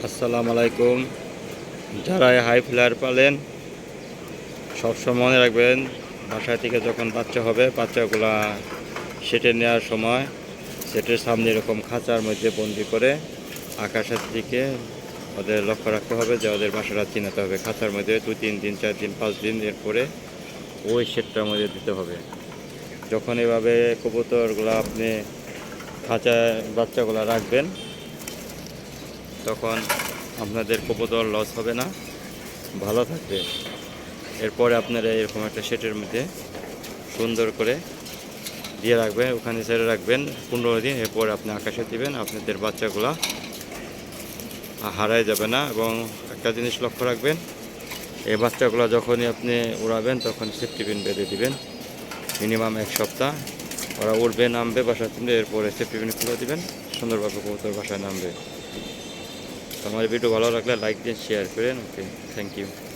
আসসালামু আলাইকুম। যারা হাই ফ্লায়ার পালেন সবসময় মনে রাখবেন, বাসা থেকে যখন বাচ্চা হবে বাচ্চাগুলা সেটে নেওয়ার সময় সেটের সামনে এরকম খাঁচার মধ্যে বন্দি করে আকাশের দিকে ওদের লক্ষ্য রাখতে হবে, যে ওদের বাসাটা চিনাতে হবে। খাঁচার মধ্যে 2-3 দিন 4 দিন 5 দিন এরপরে ওই সেটটার মধ্যে দিতে হবে। যখন এভাবে কবুতরগুলো আপনি খাঁচায় বাচ্চাগুলো রাখবেন তখন আপনাদের কবুতর লস হবে না, ভালো থাকবে। এরপরে আপনারা এরকম একটা সেটের মধ্যে সুন্দর করে দিয়ে রাখবেন, ওখানে ছেড়ে রাখবেন 15 দিন। এরপর আপনি আকাশে দিবেন, আপনাদের বাচ্চাগুলা হারায় যাবে না। এবং একটা জিনিস লক্ষ্য রাখবেন, এই বাচ্চাগুলো যখনই আপনি উড়াবেন তখন সেফটি পিন বেঁধে দিবেন মিনিমাম 1 সপ্তাহ। ওরা উড়বে, নামবে, বাসা চিনবে, এরপরে সেফটি পিন খুলে দিবেন, সুন্দরভাবে কবুতর বাসায় নামবে। তো আমার ভিডিও ভালো লাগলে লাইক দিন, শেয়ার করেন। ওকে, থ্যাংক ইউ।